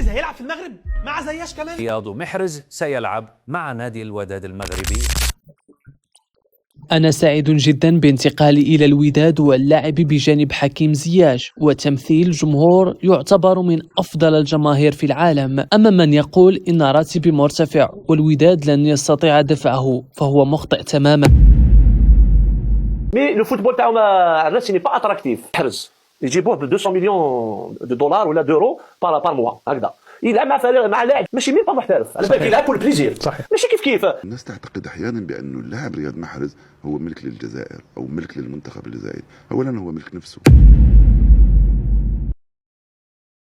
محرز هيلعب في المغرب مع زياش كمان. رياض محرز سيلعب مع نادي الوداد المغربي. أنا سعيد جدا بانتقالي إلى الوداد واللعب بجانب حكيم زياش وتمثيل جمهور يعتبر من أفضل الجماهير في العالم. أما من يقول إن راتبي مرتفع والوداد لن يستطيع دفعه فهو مخطئ تماما. مي لو فوتبول تاعو ما سي ني با اتراكتيف. محرز يجيبوه ب 200 مليون دولار ولا دورو بار موا هكذا، يلعب مع لاعب ماشي مين با محترف، على بالك يلعب بول بليزير. صحيح. ماشي كيف الناس تعتقد احيانا بانه اللاعب رياض محرز هو ملك للجزائر او ملك للمنتخب الجزائري. اولا هو ملك نفسه.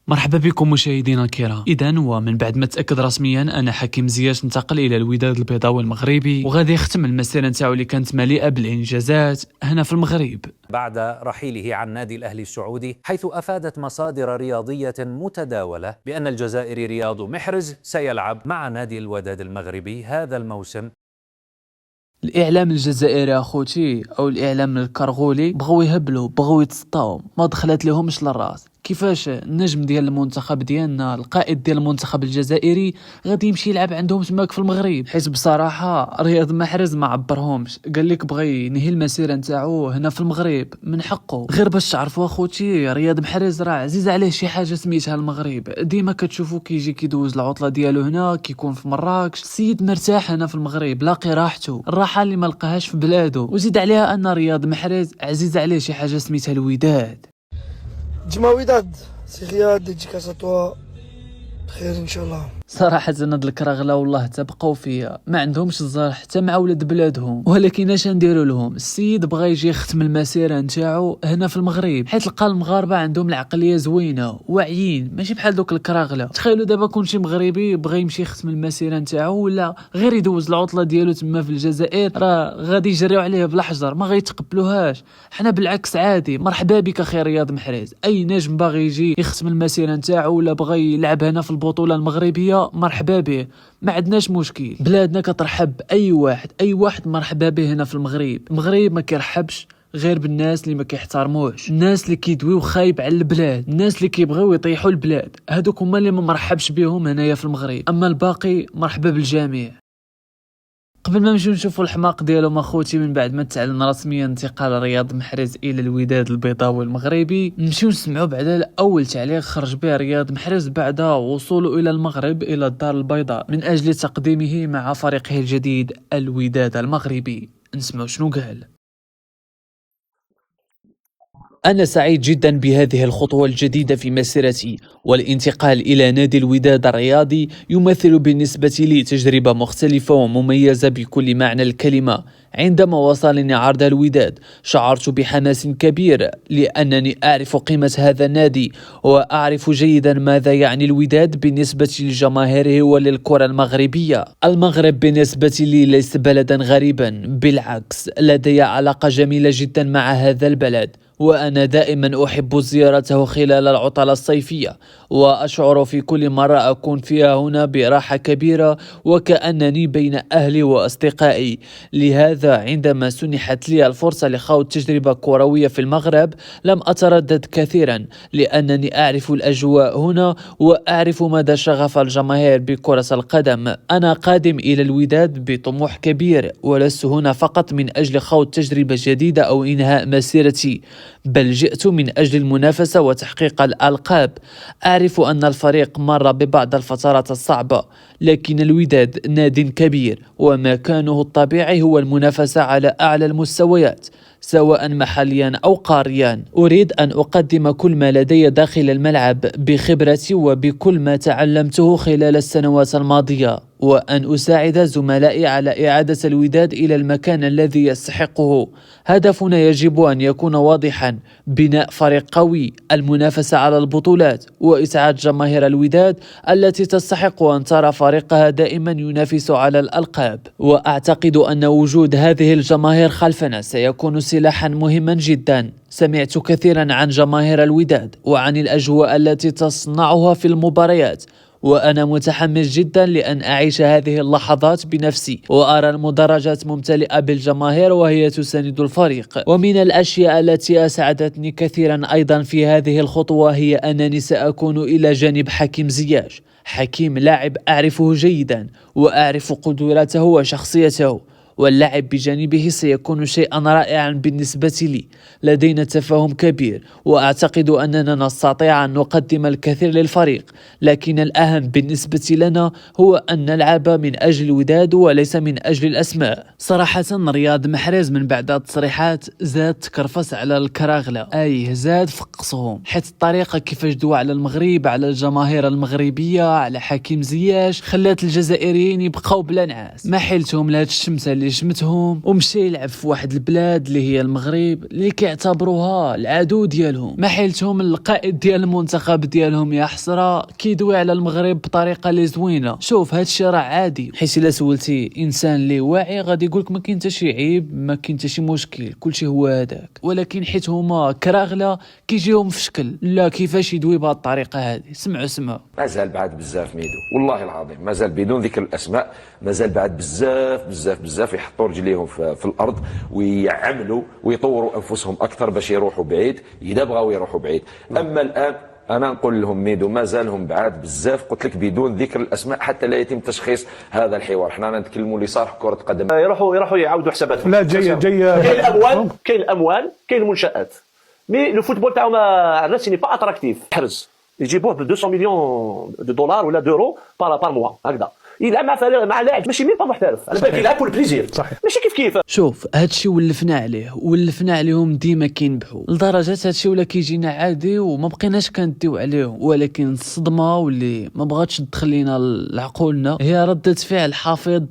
مرحبا بكم مشاهدينا الكرام. إذن ومن بعد ما تأكد رسميا أن حكيم زياش انتقل إلى الوداد البيضاوي المغربي وغادي يختم المسيرة نتاعو اللي كانت مليئة بالإنجازات هنا في المغرب بعد رحيله عن نادي الأهلي السعودي، حيث أفادت مصادر رياضية متداولة بأن الجزائري رياض محرز سيلعب مع نادي الوداد المغربي هذا الموسم. الإعلام الجزائري أخوتي أو الإعلام الكرغولي بغاو يهبلوا، بغاو يتسطاو، ما دخلت لهمش للراس. كيفاش النجم ديال المنتخب ديالنا، القائد ديال المنتخب الجزائري غادي يمشي يلعب عندهم تماك في المغرب؟ حيت بصراحه رياض محرز ما عبرهمش، قال لك بغى ينهي المسيره نتاعو هنا في المغرب، من حقه. غير باش تعرفوا اخوتي رياض محرز راه عزيز عليه شي حاجه سميتها المغرب. ديما كتشوفوا كيجي كيدوز العطله ديالو هنا، كيكون في مراكش. السيد مرتاح هنا في المغرب، لاقي راحته، الراحه اللي ما لقاهاش في بلاده. وزيد عليها ان رياض محرز عزيز عليه شي حاجه سميتها الوداد. جمع وداد سي رياض ديديكاس ا بخير ان شاء الله. صراحة هاد الكراغلا والله تبقاو فيا، ما عندهمش الزهر حتى مع ولاد بلادهم، ولكن اش نديروا لهم؟ السيد بغى يجي يختم المسيرة نتاعو هنا في المغرب، حيت لقى المغاربة عندهم العقلية زوينة واعيين، ماشي بحال دوك الكراغلا. تخيلوا دابا كون شي مغربي بغى يمشي يختم المسيرة نتاعو ولا غير يدوز العطلة ديالو تما في الجزائر، راه غادي يجريو عليه بالحجر، ما غيتقبلوهاش. حنا بالعكس عادي، مرحبا بك اخي رياض محرز. اي نجم باغي يجي يختم المسيرة نتاعو ولا بغى يلعب هنا في البطولة المغربية مرحبا به، ما عندناش مشكل. بلادنا كترحب اي واحد مرحبا به هنا في المغرب. المغرب ما كيرحبش غير بالناس اللي ما كيحترموش، الناس اللي كيدويو خايب على البلاد، الناس اللي كيبغيو يطيحوا البلاد، هادوك هما اللي ما مرحبش بهم هنايا في المغرب. اما الباقي مرحبا بالجميع. قبل ما نمشيو نشوفوا الحماق ديالهم اخوتي من بعد ما تعلن رسميا انتقال رياض محرز الى الوداد البيضاوي المغربي، نمشيو نسمعوا بعدا اول تعليق خرج به رياض محرز بعد وصوله الى المغرب الى الدار البيضاء من اجل تقديمه مع فريقه الجديد الوداد المغربي. نسمعوا شنو قال. أنا سعيد جدا بهذه الخطوة الجديدة في مسيرتي، والانتقال إلى نادي الوداد الرياضي يمثل بالنسبة لي تجربة مختلفة ومميزة بكل معنى الكلمة. عندما وصلني عرض الوداد شعرت بحماس كبير، لأنني أعرف قيمة هذا النادي وأعرف جيدا ماذا يعني الوداد بالنسبة لجماهيره وللكرة المغربية. المغرب بالنسبة لي ليس بلدا غريبا، بالعكس لدي علاقة جميلة جدا مع هذا البلد، وأنا دائما أحب زيارته خلال العطلة الصيفية، وأشعر في كل مرة أكون فيها هنا براحة كبيرة وكأنني بين أهلي وأصدقائي. لهذا عندما سنحت لي الفرصة لخوض تجربة كروية في المغرب لم أتردد كثيرا، لأنني أعرف الأجواء هنا وأعرف مدى شغف الجماهير بكرة القدم. أنا قادم إلى الوداد بطموح كبير، ولست هنا فقط من أجل خوض تجربة جديدة أو إنهاء مسيرتي، بل جئت من أجل المنافسة وتحقيق الألقاب. أعرف أن الفريق مر ببعض الفترات الصعبة، لكن الوداد ناد كبير ومكانه الطبيعي هو المنافسة على أعلى المستويات سواء محليا أو قاريا. أريد أن أقدم كل ما لدي داخل الملعب بخبرتي وبكل ما تعلمته خلال السنوات الماضية، وأن أساعد زملائي على إعادة الوداد إلى المكان الذي يستحقه. هدفنا يجب أن يكون واضحا: بناء فريق قوي، المنافسة على البطولات، وإسعاد جماهير الوداد التي تستحق أن ترى فريقها دائما ينافس على الألقاب. وأعتقد أن وجود هذه الجماهير خلفنا سيكون سلاحا مهما جدا. سمعت كثيرا عن جماهير الوداد وعن الأجواء التي تصنعها في المباريات، وأنا متحمس جدا لأن أعيش هذه اللحظات بنفسي وأرى المدرجات ممتلئة بالجماهير وهي تساند الفريق. ومن الأشياء التي أسعدتني كثيرا أيضا في هذه الخطوة هي أنني سأكون إلى جانب حكيم زياش. حكيم لاعب أعرفه جيدا وأعرف قدراته وشخصيته، واللعب بجانبه سيكون شيئا رائعا بالنسبة لي. لدينا تفاهم كبير وأعتقد أننا نستطيع أن نقدم الكثير للفريق، لكن الأهم بالنسبة لنا هو أن نلعب من أجل الوداد وليس من أجل الأسماء. صراحة رياض محرز من بعد التصريحات زاد تكرفس على الكراغلة، أي زاد فقصهم، حيث الطريقة كيفاش دوا على المغرب، على الجماهير المغربية، على حكيم زياش، خلات الجزائريين يبقاو بلا نعاس. ما حيلتهم لهاد الشمسة اللي شمتهم ومشى يلعب في واحد البلاد اللي هي المغرب اللي كيعتبروها العدو ديالهم. ما حيلتهم القائد ديال المنتخب ديالهم يا حسرة كيدوي على المغرب بطريقة اللي زوينة. شوف هادشي راه عادي، حيت الا سولتي انسان اللي واعي غادي يقولك ما كاين حتى شي عيب، ما كاين حتى شي مشكل، كلشي هو هذاك. ولكن حيت هما كراغله كيجيهم في شكل لا كيفاش يدوي بهذه الطريقة هذه. سمعوا مازال بعد بزاف ميدو، والله العظيم مازال بدون ذكر الاسماء، مازال بعد بزاف يحطوا رجليهم في الارض ويعملوا ويطوروا انفسهم اكثر باش يروحوا بعيد اذا بغاو يروحوا بعيد. اما الان انا نقول لهم ميدو مازالهم بعاد بزاف، قلت لك بدون ذكر الاسماء حتى لا يتم تشخيص هذا الحوار. حنا نتكلموا لصالح كره القدم. يروحوا يعاودوا حساباتهم. لا جاي كاين الاموال كاين المنشات، مي لو فوتبول تاعهم الناس ني با اتراكتيف. حرز يجيبوه ب 200 مليون دولار ولا دورو بار موا هكذا، يلعب مع فريق مع لاعب ماشي مين با محترف، على بالك يلعب بور البليزير، صحيح ماشي كيف. شوف هادشي ولفنا عليهم ديما كينبحوا لدرجه هادشي ولا كيجينا عادي وما بقيناش كنديو عليهم. ولكن الصدمه واللي ما بغاتش تدخل لينا لعقولنا هي ردة فعل حفيظ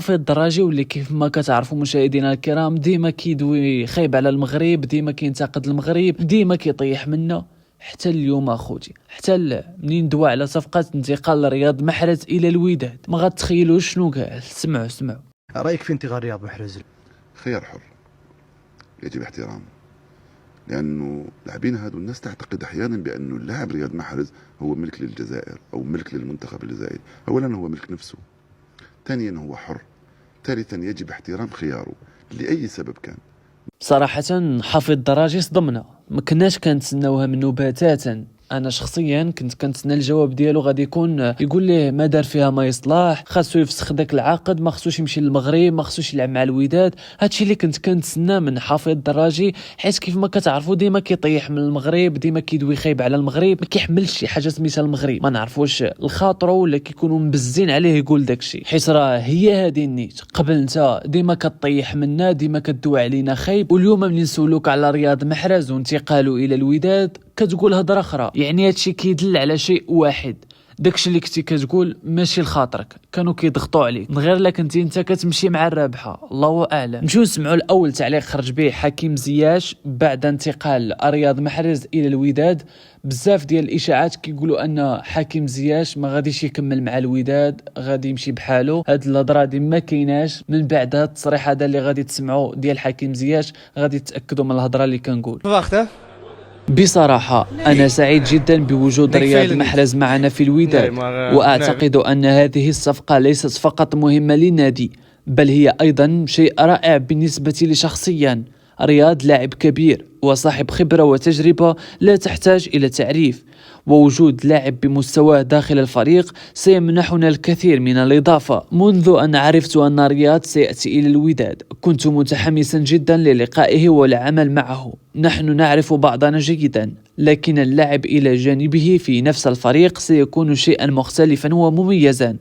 الدراجي واللي كيف ما كتعرفوا مشاهدينا الكرام ديما كيدوي خايب على المغرب، ديما كينتقد المغرب، ديما كيطيح منا. حتى اليوم اخوتي، حتى منين دوا على صفقه انتقال رياض محرز الى الوداد ما غتخيلوش شنو قال. سمعوا رايك في انتقال رياض محرز؟ خيار حر يجب احترامه، لانه لاعبين هذو الناس تعتقد احيانا بانه اللاعب رياض محرز هو ملك للجزائر او ملك للمنتخب الجزائري. اولا هو ملك نفسه، ثانيا هو حر، ثالثا يجب احترام خياره لاي سبب كان. صراحه حفيظ الدراجي صدمنا، ما كناش كنتسناوها منه بتاتا. انا شخصيا كنت كنتسنى الجواب ديالو غادي يكون يقول ليه ما دار فيها ما يصلح، خاصو يفسخ داك العقد، ما خصوش يمشي للمغرب، ما خصوش يلعب مع الوداد. هادشي اللي كنت كنتسنى من حفيظ الدراجي، حيت كيف ما كتعرفوا ديما كيطيح من المغرب، ديما كيدوي خايب على المغرب، ما كيحملش شي حاجه سميتها المغرب. ما نعرفوش الخاطر ولا كيكونوا مبزين عليه يقول داكشي، حيت راه هي هذه النيت. قبل انت ديما كطيح منا، ديما كدوي علينا خايب، واليوم ملي نسولوك على رياض محرز وانتقاله الى الوداد كتقول هضره اخرى. يعني هادشي كيدل على شيء واحد، داكشي اللي كنتي كتقول ماشي لخاطرك، كانوا كيضغطوا عليك من غير لا كنتي انت كتمشي مع الرابحه. الله اعلم. نمشيو نسمعوا الاول تعليق خرج به حكيم زياش بعد انتقال رياض محرز الى الوداد. بزاف ديال الاشاعات كيقولوا ان حكيم زياش ما غاديش يكمل مع الوداد، غادي يمشي بحاله. هاد الهضره دي ما كايناش. من بعد هاد التصريح هذا اللي غادي تسمعوا ديال حكيم زياش غادي تاكدوا من الهضره اللي كنقول. بصراحة أنا سعيد جدا بوجود رياض محرز معنا في الوداد، وأعتقد أن هذه الصفقة ليست فقط مهمة للنادي بل هي أيضا شيء رائع بالنسبة لي شخصيا. رياض لاعب كبير وصاحب خبرة وتجربة لا تحتاج إلى تعريف، ووجود لاعب بمستواه داخل الفريق سيمنحنا الكثير من الإضافة. منذ أن عرفت أن رياض سيأتي إلى الوداد كنت متحمسا جدا للقائه والعمل معه. نحن نعرف بعضنا جيدا، لكن اللعب إلى جانبه في نفس الفريق سيكون شيئا مختلفا ومميزا.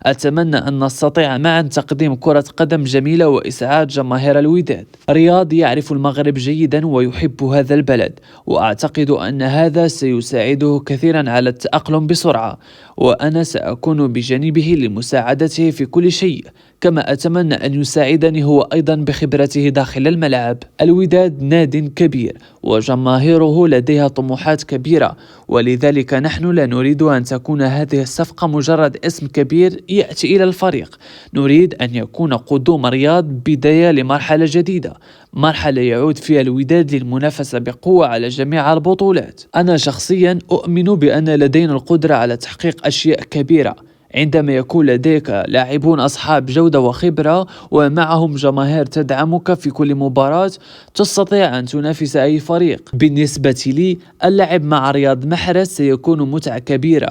أتمنى أن نستطيع معا تقديم كرة قدم جميلة وإسعاد جماهير الوداد. رياض يعرف المغرب جيدا ويحب هذا البلد، وأعتقد أن هذا سيساعده كثيرا على التأقلم بسرعة، وأنا سأكون بجانبه لمساعدته في كل شيء، كما أتمنى أن يساعدني هو أيضا بخبرته داخل الملعب. الوداد ناد كبير وجماهيره لديها طموحات كبيرة، ولذلك نحن لا نريد أن تكون هذه الصفقة مجرد اسم كبير يأتي إلى الفريق. نريد أن يكون قدوم رياض بداية لمرحلة جديدة، مرحلة يعود فيها الوداد للمنافسة بقوة على جميع البطولات. أنا شخصيا أؤمن بأن لدينا القدرة على تحقيق أشياء كبيرة عندما يكون لديك لاعبون أصحاب جودة وخبرة ومعهم جماهير تدعمك في كل مباراة. تستطيع أن تنافس أي فريق. بالنسبة لي اللعب مع رياض محرز سيكون متعة كبيرة،